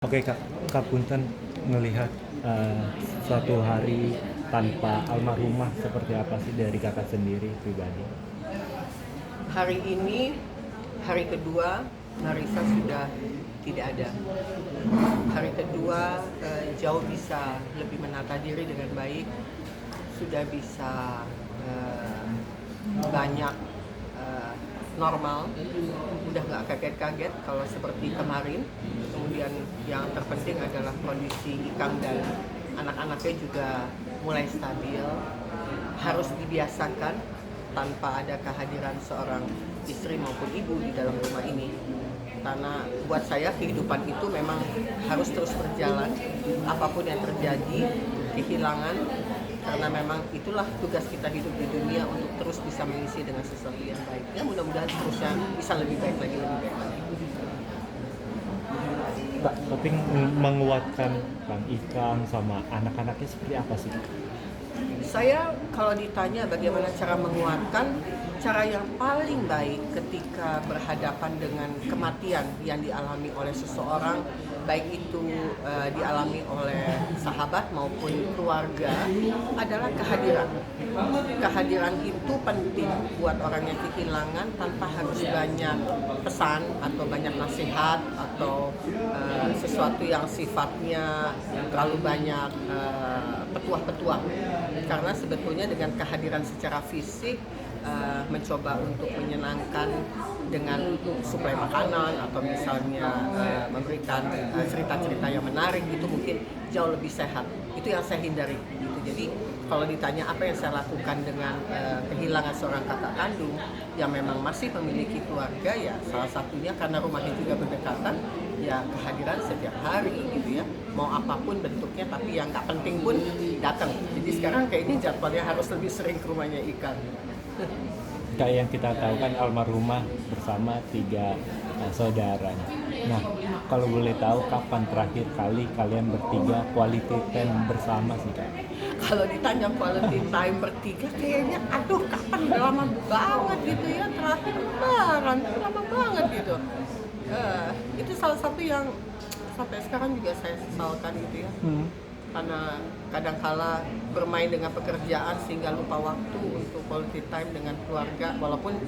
Oke Kak, Kak Punten ngelihat suatu hari tanpa almarhumah seperti apa sih dari Kakak sendiri pribadi? Hari ini, hari kedua, Marisa sudah tidak ada. Hari kedua jauh bisa lebih menata diri dengan baik, sudah bisa eh, banyak eh, normal, udah nggak kaget-kaget kalau seperti kemarin. Kemudian yang terpenting adalah kondisi Ikang dan anak-anaknya juga mulai stabil, harus dibiasakan tanpa ada kehadiran seorang istri maupun ibu di dalam rumah ini. Karena buat saya kehidupan itu memang harus terus berjalan, apapun yang terjadi, kehilangan, karena memang itulah tugas kita hidup di dunia untuk terus bisa mengisi dengan sesuatu yang baik. Ya mudah-mudahan terusnya bisa lebih baik lagi, lebih baik lagi. Kak, tapi menguatkan Bang Ikang sama anak-anaknya seperti apa sih? Saya kalau ditanya bagaimana cara menguatkan, cara yang paling baik ketika berhadapan dengan kematian yang dialami oleh seseorang, baik itu dialami oleh sahabat maupun keluarga, adalah kehadiran. Kehadiran itu penting buat orang yang kehilangan tanpa harus banyak pesan atau banyak nasihat atau sesuatu yang sifatnya terlalu banyak petuah-petuah. Karena sebetulnya dengan kehadiran secara fisik mencoba untuk menyenangkan dengan suplai makanan atau misalnya memberikan cerita-cerita yang menarik, itu mungkin jauh lebih sehat. Itu yang saya hindari gitu. Jadi kalau ditanya apa yang saya lakukan dengan kehilangan seorang kakak kandung yang memang masih memiliki keluarga, ya salah satunya karena rumahnya juga berdekatan, ya kehadiran setiap hari gitu ya, mau apapun bentuknya, tapi yang nggak penting pun datang. Jadi sekarang kayaknya jadwalnya harus lebih sering ke rumahnya Ikan. Kayak yang kita tahu kan almarhumah bersama tiga saudara. Nah, kalau boleh tahu kapan terakhir kali kalian bertiga quality time bersama sih Kak? Kalau ditanya quality time bertiga, kayaknya aduh kapan, udah lama banget gitu ya, terakhir lebaran itu lama banget gitu. Itu salah satu yang sampai sekarang juga saya sesalkan gitu ya, karena kadangkala bermain dengan pekerjaan sehingga lupa waktu untuk quality time dengan keluarga, walaupun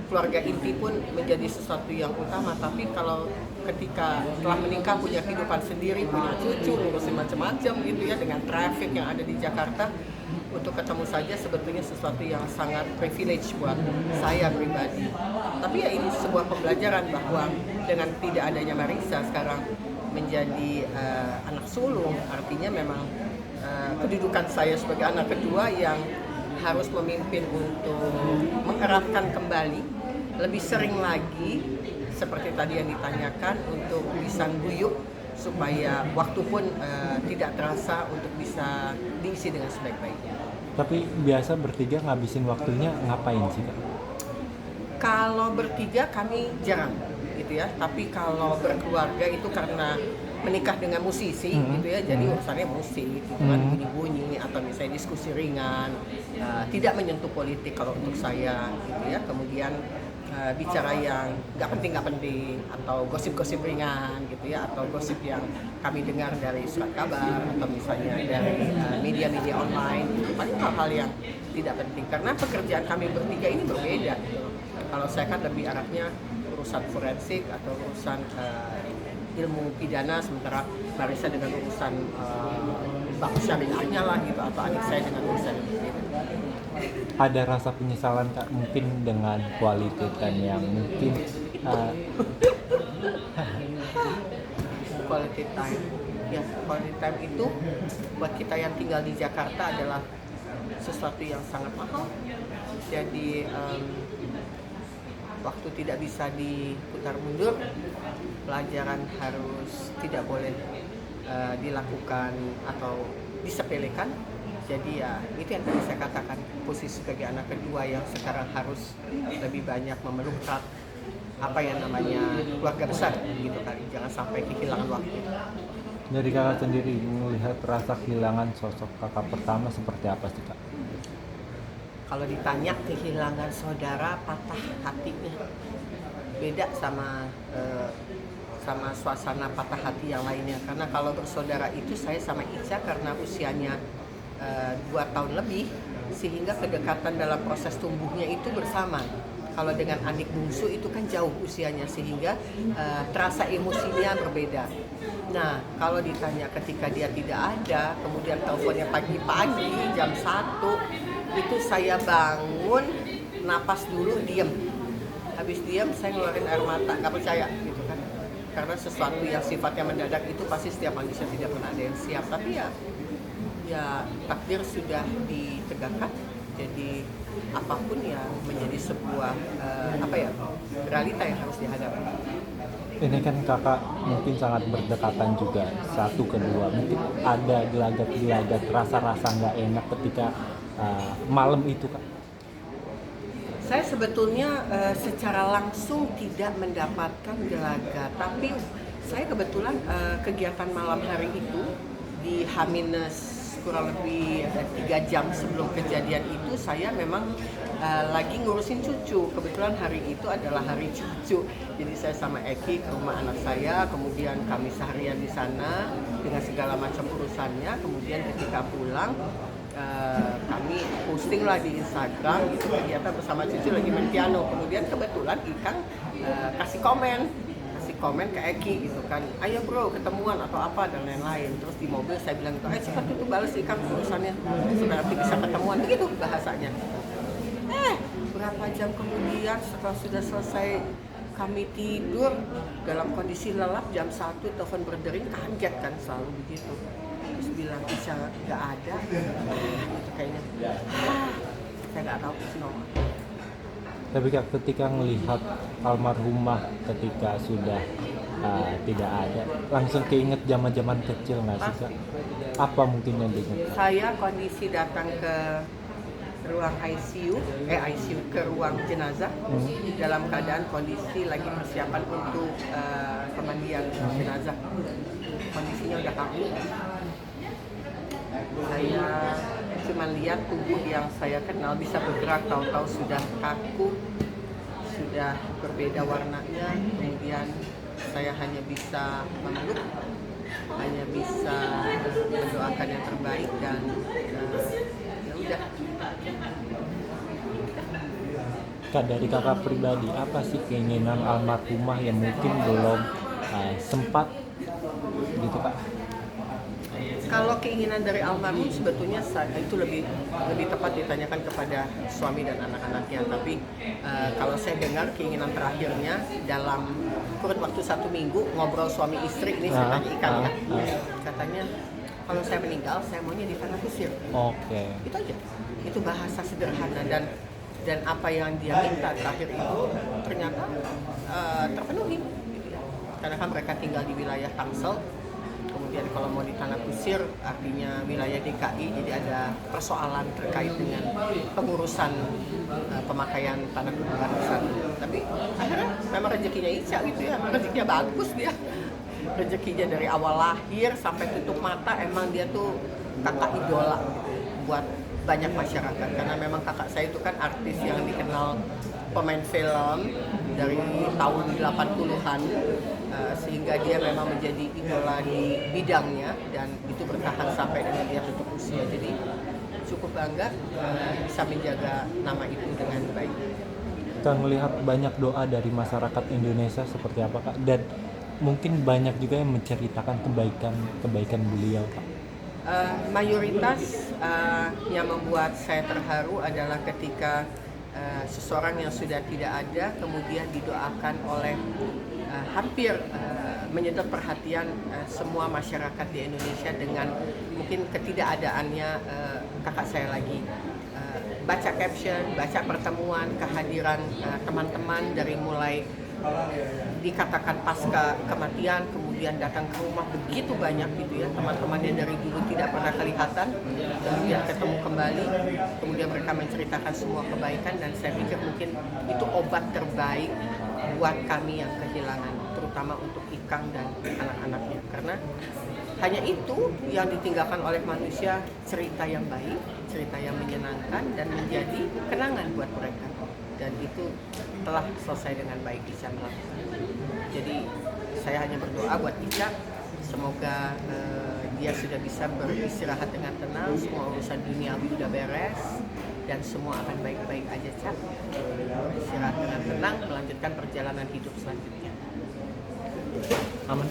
keluarga inti pun menjadi sesuatu yang utama. Tapi kalau ketika telah menikah, punya kehidupan sendiri, punya cucu, ngurusin macam-macam gitu ya, dengan traffic yang ada di Jakarta, untuk ketemu saja sebetulnya sesuatu yang sangat privilege buat saya pribadi. Tapi ya ini sebuah pembelajaran bahwa dengan tidak adanya Marisa sekarang menjadi anak sulung, artinya memang kedudukan saya sebagai anak kedua yang harus memimpin untuk mengeratkan kembali lebih sering lagi, seperti tadi yang ditanyakan, untuk bisa guyup supaya waktu pun tidak terasa untuk bisa diisi dengan sebaik-baiknya. Tapi biasa bertiga ngabisin waktunya ngapain sih Kak? Kalau bertiga kami jarang gitu ya, tapi kalau berkeluarga itu karena menikah dengan musisi gitu ya, jadi urusannya musik gitu kan, bunyi-bunyi atau misalnya diskusi ringan, tidak menyentuh politik kalau untuk saya gitu ya. Kemudian bicara yang nggak penting atau gosip-gosip ringan gitu ya, atau gosip yang kami dengar dari surat kabar atau misalnya dari media-media online gitu. Paling hal-hal yang tidak penting, karena pekerjaan kami bertiga ini berbeda gitu. Kalau saya kan lebih arahnya urusan forensik atau urusan ilmu pidana, sementara Marisa dengan urusan bab syariahnya lah gitu, atau adik saya dengan urusan itu. Ada rasa penyesalan Kak mungkin dengan quality time yang mungkin Quality time, ya quality time itu buat kita yang tinggal di Jakarta adalah sesuatu yang sangat mahal. Jadi waktu tidak bisa diputar mundur, pelajaran harus tidak boleh dilakukan atau disepelekan. Jadi ya itu yang tadi saya katakan, posisi sebagai anak kedua yang sekarang harus lebih banyak memeluk erat apa yang namanya keluarga besar gitu kali, jangan sampai kehilangan waktu. dari Kakak sendiri melihat rasa kehilangan sosok kakak pertama seperti apa sih Kak? Kalau ditanya kehilangan saudara, patah hatinya beda sama sama suasana patah hati yang lainnya. Karena kalau bersaudara itu saya sama Ica karena usianya 2 tahun lebih, sehingga kedekatan dalam proses tumbuhnya itu bersama. Kalau dengan adik bungsu itu kan jauh usianya, sehingga terasa emosinya berbeda. Nah, kalau ditanya ketika dia tidak ada, kemudian teleponnya pagi-pagi jam 1, itu saya bangun, napas dulu, diem. Habis diem, saya ngeluarin air mata, nggak percaya gitu kan. Karena sesuatu yang sifatnya mendadak itu pasti setiap manusia tidak pernah ada yang siap. Tapi ya takdir sudah ditegakkan. Jadi apapun ya menjadi sebuah realita yang harus dihadapi. Ini kan kakak mungkin sangat berdekatan juga satu kedua, mungkin ada gelagat-gelagat rasa-rasa nggak enak ketika malam itu kak? Saya sebetulnya secara langsung tidak mendapatkan gelagat, tapi saya kebetulan kegiatan malam hari itu di H- kurang lebih 3 jam sebelum kejadian itu saya memang lagi ngurusin cucu. Kebetulan hari itu adalah hari cucu, jadi saya sama Eki ke rumah anak saya, kemudian kami seharian di sana dengan segala macam urusannya. Kemudian ketika pulang kami posting lah di Instagram gitu, kegiatan bersama cucu lagi main piano. Kemudian kebetulan Ikang kasih komen ke Eki gitu kan, ayo bro ketemuan atau apa dan lain-lain. Terus di mobil saya bilang gitu, cepat itu balas Ikang urusannya supaya nanti bisa ketemuan, begitu bahasanya. Berapa jam kemudian setelah sudah selesai kami tidur dalam kondisi lelap, jam 1 telepon berdering, kaget kan selalu begitu. Terus bilang Isya nggak ada, gitu kayaknya. Saya nggak tahu nomor. Tapi kak, ketika melihat almarhumah ketika sudah tidak ada, langsung keinget zaman-zaman kecil nggak sih kak? Apa mungkin yang diingat? Saya kondisi datang ke ruang ICU ke ruang jenazah dalam keadaan kondisi lagi persiapan untuk pemandian jenazah. Kondisinya udah kaku. Saya cuma lihat tubuh yang saya kenal bisa bergerak, tahu-tahu sudah kaku, sudah berbeda warnanya. Kemudian saya hanya bisa memeluk, hanya bisa mendoakan yang terbaik, dan ya udah. Kak, dari kakak pribadi, apa sih keinginan almarhumah yang mungkin belum sempat gitu kak? Kalau keinginan dari almarhum sebetulnya itu lebih tepat ditanyakan kepada suami dan anak-anaknya. Tapi kalau saya dengar keinginan terakhirnya dalam kurun waktu 1 minggu ngobrol suami istri, ini saya tanya Ikan ya, katanya kalau saya meninggal saya maunya di tanah kusir. Oke. Itu aja. Itu bahasa sederhana, dan apa yang dia minta terakhir itu ternyata terpenuhi. Karena kan mereka tinggal di wilayah Tangsel. Kemudian kalau mau di tanah kusir artinya wilayah DKI, jadi ada persoalan terkait dengan pengurusan pemakaian tanah kuburan di sana. Tapi akhirnya memang rezekinya Ica gitu ya, rezekinya bagus dia. Rezekinya dari awal lahir sampai tutup mata emang dia tuh kakak idola gitu buat banyak masyarakat. Karena memang kakak saya itu kan artis yang dikenal pemain film dari tahun 80-an, sehingga dia memang menjadi idola di bidangnya, dan itu bertahan sampai dengan dia tutup usia. Jadi cukup bangga bisa menjaga nama itu dengan baik. Kita melihat banyak doa dari masyarakat Indonesia seperti apa kak, dan mungkin banyak juga yang menceritakan kebaikan beliau kak. Mayoritas yang membuat saya terharu adalah ketika seseorang yang sudah tidak ada kemudian didoakan oleh hampir menyedot perhatian semua masyarakat di Indonesia dengan mungkin ketidakadaannya kakak saya lagi. Baca caption, baca pertemuan, kehadiran teman-teman dari mulai dikatakan pasca kematian, kemudian datang ke rumah begitu banyak gitu ya, teman-temannya dari dulu tidak pernah kelihatan, kemudian ketemu kembali, kemudian mereka menceritakan semua kebaikan, dan saya pikir mungkin itu obat terbaik buat kami yang kehilangan, terutama untuk Ikang dan anak-anaknya, karena hanya itu yang ditinggalkan oleh manusia, cerita yang baik, cerita yang menyenangkan dan menjadi kenangan buat mereka. Dan itu telah selesai dengan baik di channel. Jadi saya hanya berdoa buat Ica, semoga dia sudah bisa beristirahat dengan tenang, semua urusan duniawi udah beres dan semua akan baik-baik aja, Cak. Istirahat dengan tenang, melanjutkan perjalanan hidup selanjutnya. Aman.